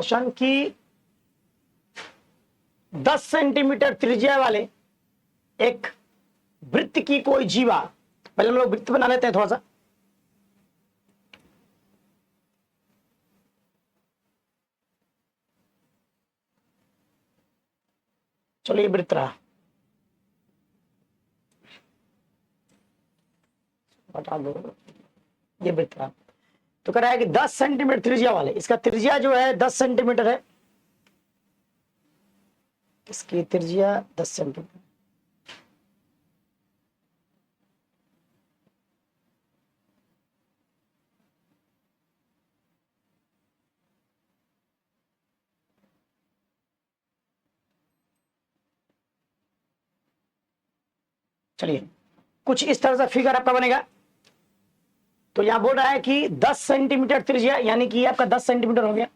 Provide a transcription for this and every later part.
Question कि 10 centimetre त्रिज्या वाले एक वृत्त की कोई जीवा, पहले हम लोग वृत्त बना लेते हैं थोड़ा सा। चलो ये वृत्त रहा, बता दो, ये वृत्त रहा। तो कह रहा है कि 10 सेंटीमीटर त्रिज्या वाले, इसका त्रिज्या जो है 10 सेंटीमीटर है, इसकी त्रिज्या 10 सेंटीमीटर। चलिए कुछ इस तरह से फिगर आपका बनेगा। तो यहां बोल रहा है कि 10 सेंटीमीटर त्रिज्या, यानी कि आपका 10 सेंटीमीटर हो गया।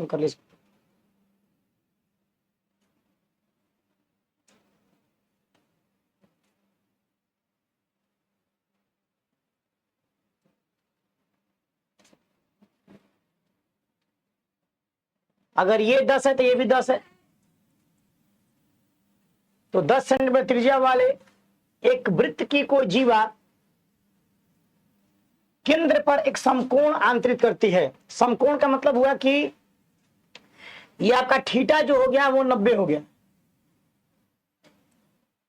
कर लीजिए, अगर ये 10 है तो ये भी 10 है, तो 10 सेंटीमीटर त्रिज्या वाले एक वृत्त की कोई जीवा केंद्र पर एक समकोण आंतरित करती है। समकोण का मतलब हुआ कि ये आपका थीटा जो हो गया वो 90 हो गया।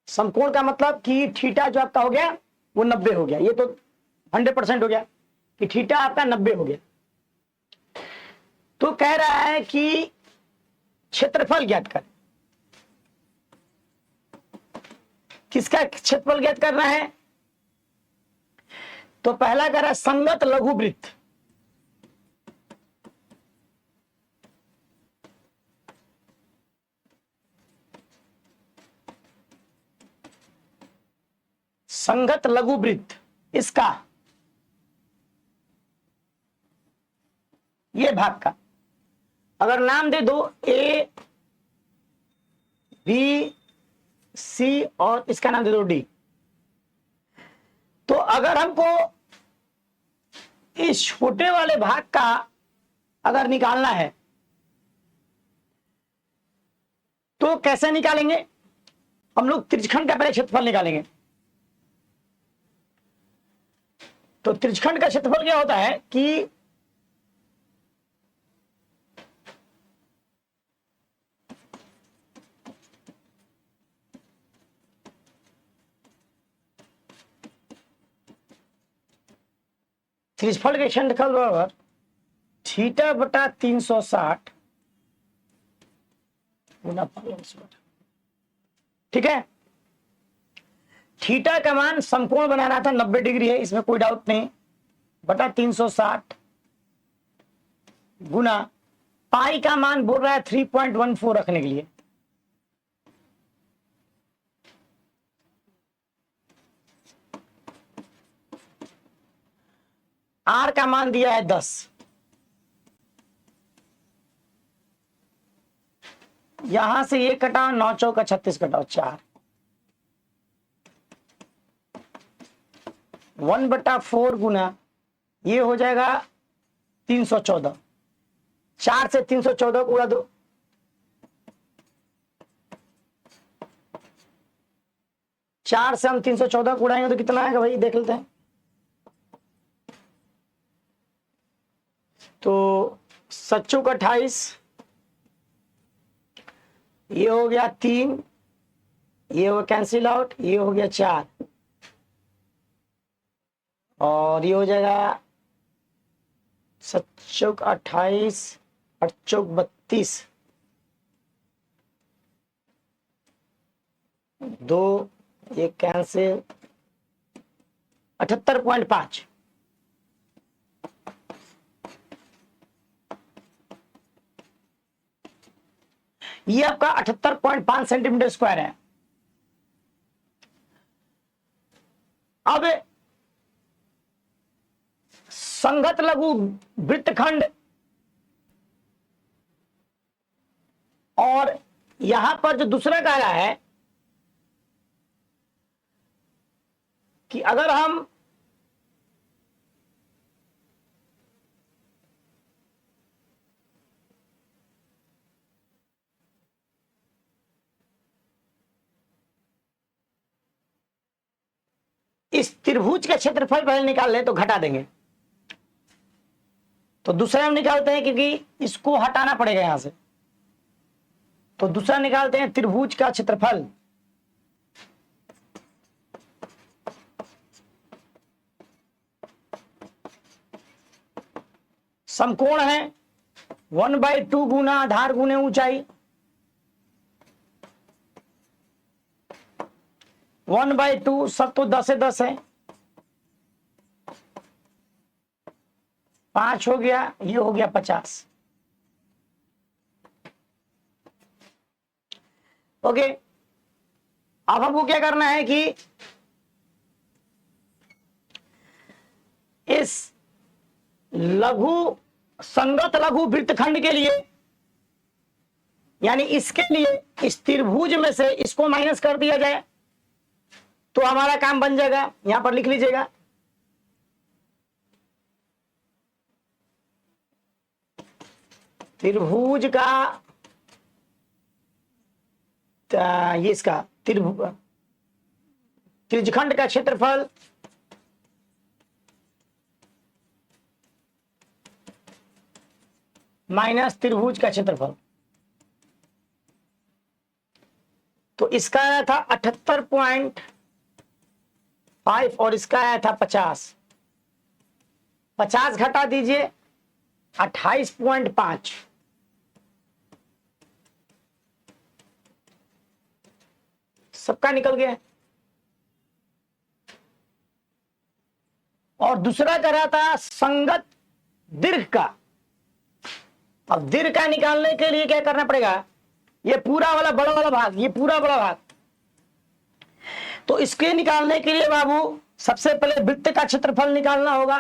समकोण का मतलब कि थीटा जो आपका हो गया वो 90 हो गया। ये तो 100% हो गया कि थीटा आपका 90 हो गया। तो कह रहा है कि क्षेत्रफल ज्ञात कर। किसका क्षेत्रफल ज्ञात करना है? तो पहला कह रहा है संगत लघु वृत्त। संगत लघु वृत्त, इसका ये भाग का अगर नाम दे दो ए बी सी और इसका नाम दे दो डी, तो अगर हमको इस छोटे वाले भाग का अगर निकालना है तो कैसे निकालेंगे? हम लोग त्रिज्यखंड का पहले क्षेत्रफल निकालेंगे। तो त्रिज्यखंड का क्षेत्रफल क्या होता है कि त्रिज्यफल के क्षेत्रफल बराबर थीटा बटा 360 गुना पाई। ठीक है, थीटा का मान समकोण बनाना था 90 डिग्री है, इसमें कोई डाउट नहीं, बटा 360 गुना पाई का मान बोल रहा है 3.14 रखने के लिए। आर का मान दिया है 10, यहां से ये कटा 9 चौका 36 कटाओ 4, 1/4 गुना ये हो जाएगा 314। 4 से 314 को उड़ा दो, 4 से हम 314 को उड़ाएंगे तो कितना आएगा भाई देख लेते हैं। तो 7×28, ये हो गया 3, ये हो कैंसिल आउट, ये हो गया 4 और ये हो जाएगा 7×28, 8×32, 2, ये कैंसिल 78.5। ये आपका 78.5 सेंटीमीटर स्क्वायर है। अब संगत लघु वृत्तखंड और यहां पर जो दूसरा कह रहा है कि अगर हम इस त्रिभुज का क्षेत्रफल पहले निकाल ले तो घटा देंगे, तो दूसरा हम निकालते हैं क्योंकि इसको हटाना पड़ेगा यहां से। तो दूसरा निकालते हैं त्रिभुज का क्षेत्रफल। समकोण है 1/2 गुना आधार गुने ऊंचाई, 1/2 सब तो 10 से 10 है, 5 हो गया, ये हो गया 50। ओके, अब हमको क्या करना है कि इस लघु संगत लघु वृत्तखंड के लिए, यानी इसके लिए इस त्रिभुज में से इसको माइनस कर दिया जाए तो हमारा काम बन जाएगा। यहां पर लिख लीजिएगा, त्रिभुज का ये इसका त्रिभुजखंड का क्षेत्रफल माइनस त्रिभुज का क्षेत्रफल। तो इसका आया था 78.5 और इसका आया था 50। 50 घटा दीजिए 28.5। सबका निकल गया। और दूसरा कर रहा था संगत दीर्घ का। अब दीर्घ का निकालने के लिए क्या करना पड़ेगा, ये पूरा वाला बड़ा वाला भाग, ये पूरा बड़ा भाग, तो इसके निकालने के लिए बाबू सबसे पहले वृत्त का क्षेत्रफल निकालना होगा।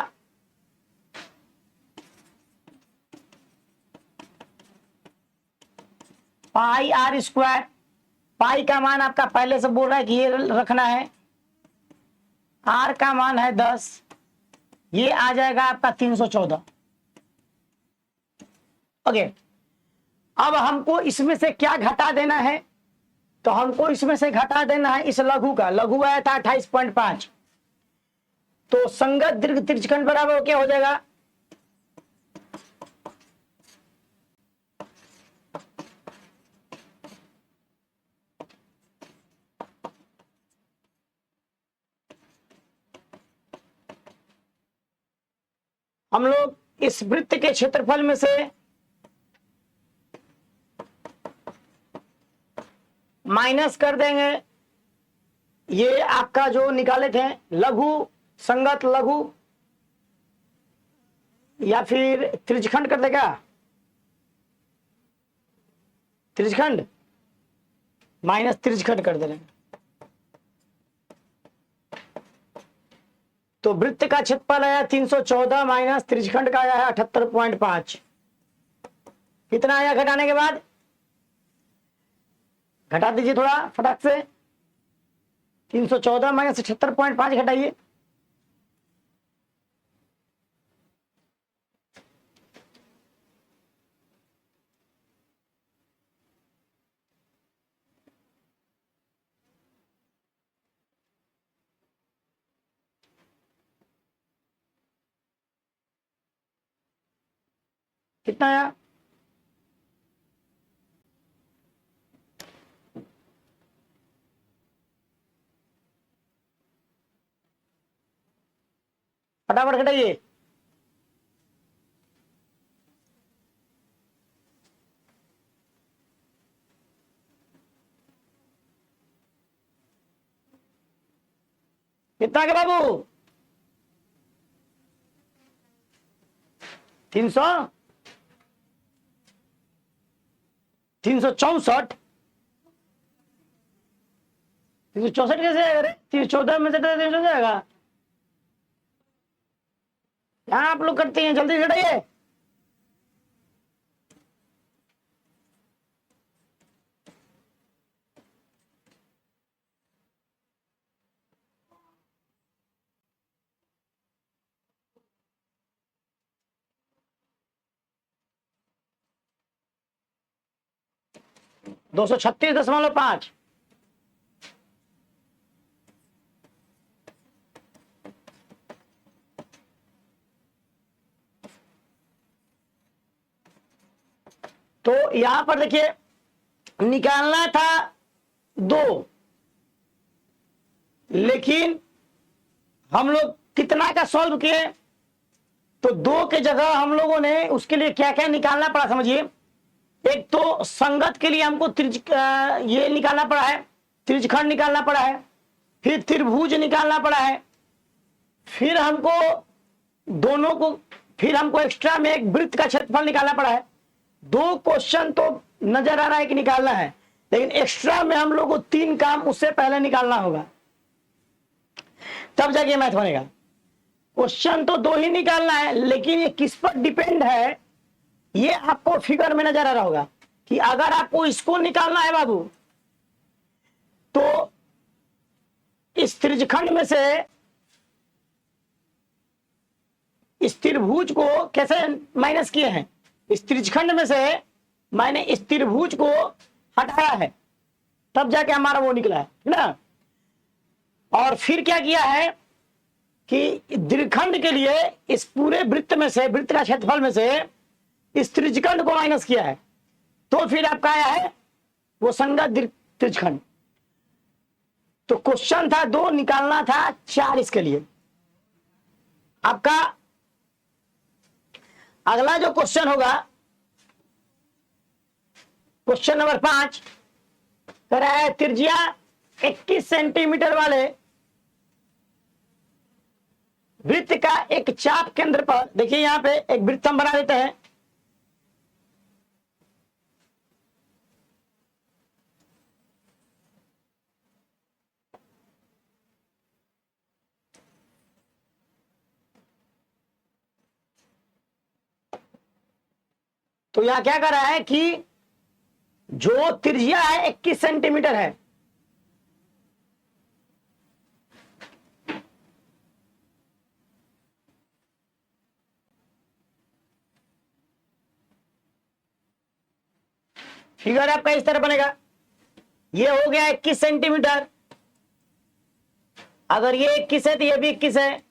पाई आर स्क्वायर, पाई का मान आपका पहले से बोल रहा है कि ये रखना है, आर का मान है 10, ये आ जाएगा आपका 314। ओके, अब हमको इसमें से क्या घटा देना है, तो हमको इसमें से घटा देना है इस लघु का। लघु आया था 28.5, तो संगत दीर्घ त्रिज्यखंड बराबर क्या हो जाएगा, हम लोग इस वृत्त के क्षेत्रफल में से माइनस कर देंगे ये आपका जो निकाले थे लघु, संगत लघु या फिर त्रिज्यखंड कर देगा, त्रिज्यखंड माइनस त्रिज्यखंड कर देंगे। तो वृत्त का क्षेत्रफल आया 314 माइनस त्रिज्यखंड का आया है 78.5। कितना आया घटाने के बाद, घटा दीजिए थोड़ा फटाक से, 314 माइनस 78.5 घटाइए, कितना आया, फटाफट घटाइए। कितना के बाबू, 364, 364 कैसे आएगा रे, 314 में से 300 जाएगा। यहां आप लोग करते हैं, जल्दी घटाइए। दो सौ 36.5। तो यहां पर देखिए निकालना था 2, लेकिन हम लोग कितना का सॉल्व किए, तो 2 के जगह हम लोगों ने उसके लिए क्या क्या निकालना पड़ा समझिए। एक तो संगत के लिए हमको ये निकालना पड़ा है, त्रिज्यखंड निकालना पड़ा है, फिर त्रिभुज निकालना पड़ा है, फिर हमको दोनों को, फिर हमको एक्स्ट्रा में एक वृत्त का क्षेत्रफल निकालना पड़ा है। 2 क्वेश्चन तो नजर आ रहा है कि निकालना है, लेकिन एक्स्ट्रा में हम लोग को 3 काम उससे पहले निकालना होगा, तब जाके मैथ बनेगा। क्वेश्चन तो 2 ही निकालना है, लेकिन ये किस पर डिपेंड है ये आपको फिगर में नजर आ रहा होगा कि अगर आपको इसको निकालना है बाबू, तो इस त्रिज्यखंड में से इस त्रिभुज को कैसे माइनस किए हैं, इस त्रिज्यखंड में से मैंने इस त्रिभुज को हटाया है, तब जाके हमारा वो निकला है ना। और फिर क्या किया है कि दीर्घखंड के लिए इस पूरे वृत्त में से, वृत्त का क्षेत्रफल में से इस त्रिज्यखंड को माइनस किया है, तो फिर आपका आया है वो संगत त्रिज्यखंड। तो क्वेश्चन था 2, निकालना था 4 इसके लिए। आपका अगला जो क्वेश्चन होगा, क्वेश्चन नंबर 5 कह रहा है त्रिज्या 21 सेंटीमीटर वाले वृत्त का एक चाप केंद्र पर, देखिए यहां पे एक वृत्त हम बना देते हैं, तो यहां क्या कर रहा है कि जो त्रिज्या है 21 सेंटीमीटर है, फिगर आपका इस तरह बनेगा। ये हो गया 21 सेंटीमीटर, अगर ये 21 है तो ये भी 21 है।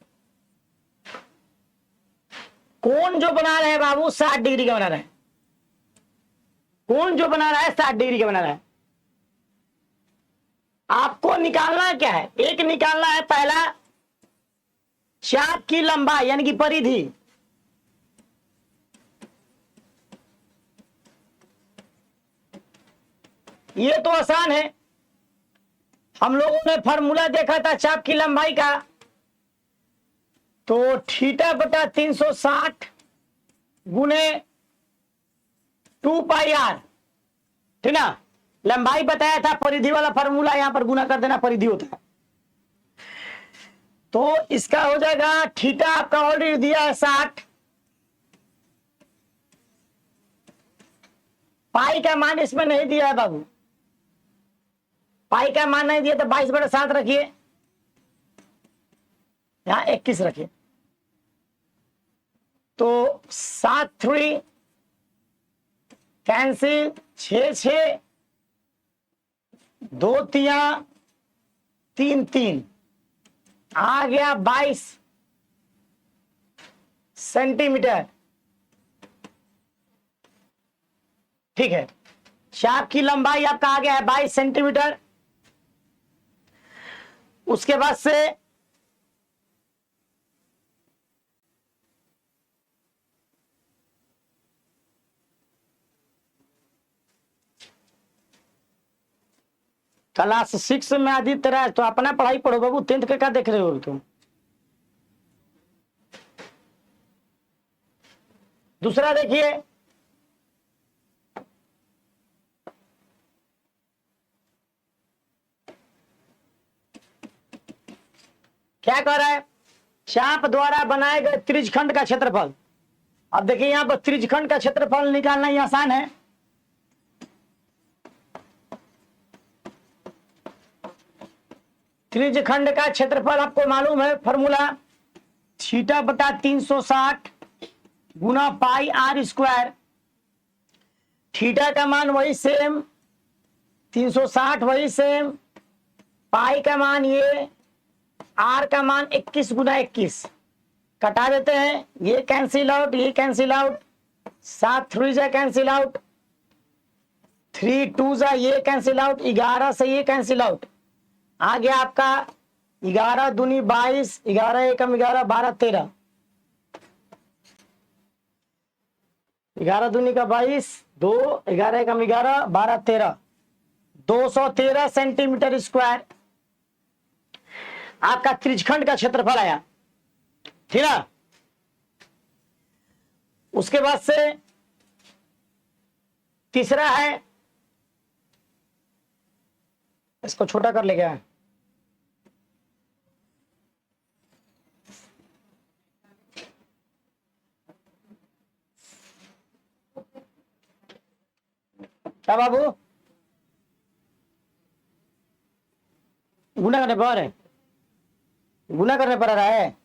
कोण जो बना रहे हैं बाबू 60 डिग्री का बना रहे हैं, कोण जो बना रहा है 60 डिग्री का बना रहा है। आपको निकालना क्या है, एक निकालना है पहला चाप की लंबाई यानी कि परिधि, ये तो आसान है, हम लोगों ने फॉर्मूला देखा था चाप की लंबाई का, तो थीटा बटा 360 गुने 2πr, ठीक ना। लंबाई बताया था, परिधि वाला फॉर्मूला यहां पर गुना कर देना, परिधि होता है। तो इसका हो जाएगा थीटा आपका ऑलरेडी दिया है 60, पाई का मान इसमें नहीं दिया है बाबू, पाई का मान नहीं दिया तो 22/7 रखिए, यहां 21 रखिए, तो 7 3 कैंसिल, 6 6 2 3 3 3 आ गया 22 सेंटीमीटर, ठीक है। चाप की लंबाई आपका आ गया है 22 सेंटीमीटर। उसके बाद से क्लास 6 में आदित्य राज, तो अपना पढ़ाई पढ़ो बाबू, 10th के क्या देख रहे हो तुम। दूसरा देखिए, क्या कह रहा है, चाप द्वारा बनाए गए त्रिज्यखंड का क्षेत्रफल। अब देखिए यहां पर त्रिज्यखंड का क्षेत्रफल निकालना ही आसान है, त्रिज्यखंड का क्षेत्रफल आपको मालूम है फॉर्मूला, थीटा बटा 360 गुना पाई आर स्क्वायर। थीटा का मान वही सेम, 360 वही सेम, पाई का मान ये, आर का मान 21 गुना 21, कटा देते हैं, ये कैंसिल आउट, ये कैंसिल आउट, 7 3 जा कैंसिल आउट, 3 2 जा ये कैंसिल आउट, 11 से ये कैंसिल आउट, आ गया आपका 11 दूनी 22, 11 एकम 11, 12 13, 11 दूनी का 22, 2 11 एकम 11, 12 13, 213 सेंटीमीटर स्क्वायर आपका त्रिज्यखंड का क्षेत्रफल आया, ठीक ना। उसके बाद से तीसरा है, इसको छोटा कर ले गया, क्या बाबू, गुना करने पर है, गुना करने पर आ रहा है,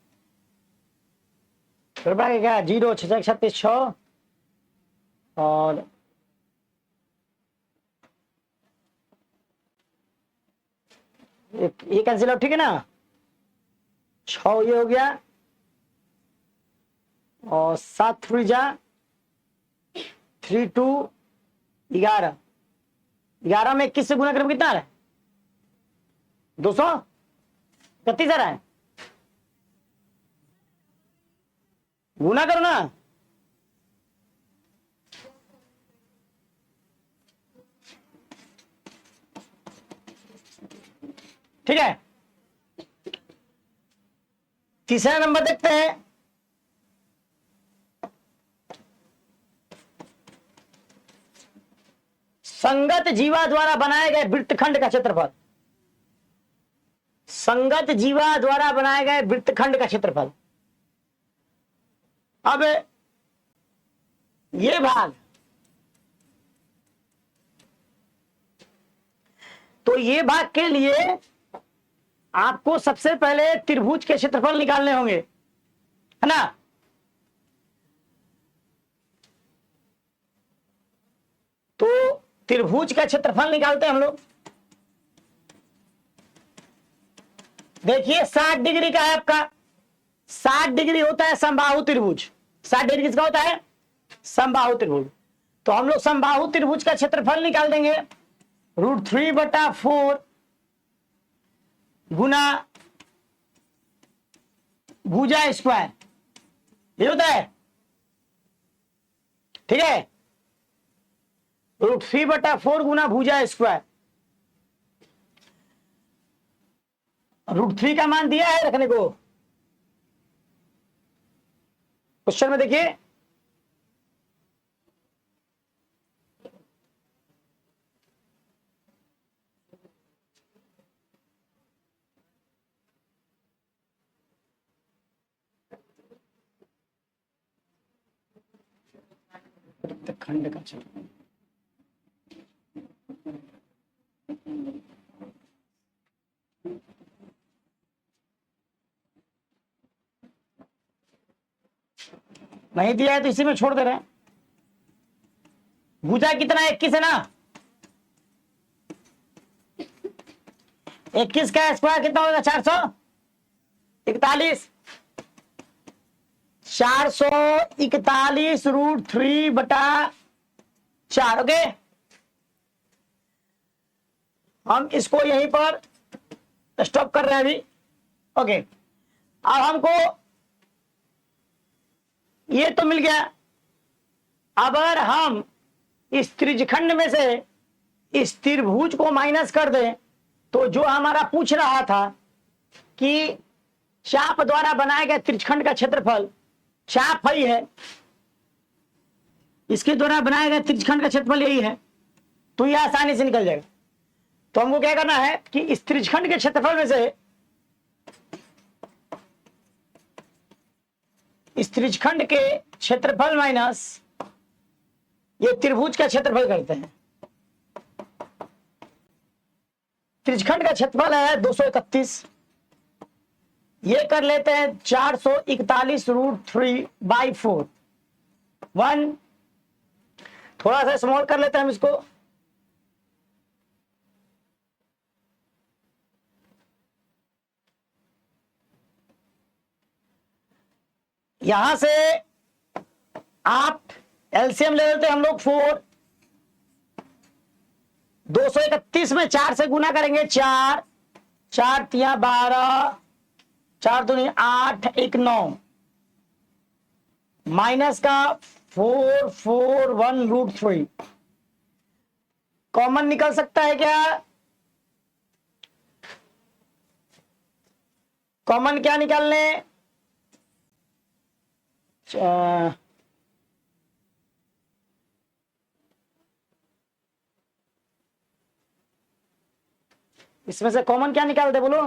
क्या 0 6 36 6 और ये कैंसिल आउट, ठीक है ना। 6 ये हो गया और 7 3 जा 3 2 11, 11 में 21 से गुना करें कितना आ रहा है, 231 आ रहा है, गुना करो ना, ठीक है। तीसरा नंबर देखते हैं, संगत जीवा द्वारा बनाए गए वृत्तखंड का क्षेत्रफल, संगत जीवा द्वारा बनाए गए वृत्तखंड का क्षेत्रफल। अब ये भाग, तो ये भाग के लिए आपको सबसे पहले त्रिभुज के क्षेत्रफल निकालने होंगे, है ना। तो त्रिभुज का क्षेत्रफल निकालते हैं हम लोग। देखिए 60 डिग्री का है आपका, 60 डिग्री होता है समबाहु त्रिभुज, 60 डिग्री किसका होता है, समबाहु त्रिभुज। तो हम लोग समबाहु त्रिभुज का क्षेत्रफल निकाल देंगे, √3/4 गुना भुजा स्क्वायर, ये होता है, ठीक है। √3/4 गुना भुजा स्क्वायर, √3 का मान दिया है रखने को, क्वेश्चन में देखिए, खंड का क्षेत्रफल, नहीं दिया है तो इसी में छोड़ दे रहे हैं। भुजा कितना है, 21 है ना, 21 का स्क्वायर कितना होगा, 441, 441 √3/4, ओके। हम इसको यहीं पर स्टॉप कर रहे हैं अभी, ओके। अब हमको ये तो मिल गया, अगर हम इस त्रिज्यखंड में से इस त्रिभुज को माइनस कर दें तो जो हमारा पूछ रहा था कि चाप द्वारा बनाए गए त्रिज्यखंड का क्षेत्रफल, चाप ही है, इसके द्वारा बनाए गए त्रिज्यखंड का क्षेत्रफल यही है, तो यह आसानी से निकल जाएगा। तो हमको क्या करना है कि इस त्रिज्यखंड के क्षेत्रफल में से इस त्रिज्यखंड के क्षेत्रफल माइनस ये त्रिभुज का क्षेत्रफल करते हैं। त्रिज्यखंड का क्षेत्रफल है 231, ये कर लेते हैं 441 √3/4, 1, थोड़ा सा स्मॉल कर लेते हैं हम इसको, यहां से आप एलसीएम ले लेते हैं हम लोग 4, 231 में 4 से गुना करेंगे, 4 4 तिया 12, 4 दूनी 8, 1 9, माइनस का 4 4 1√3। कॉमन निकल सकता है क्या? कॉमन क्या निकालने? इसमें से कॉमन क्या निकाल दे बोलो?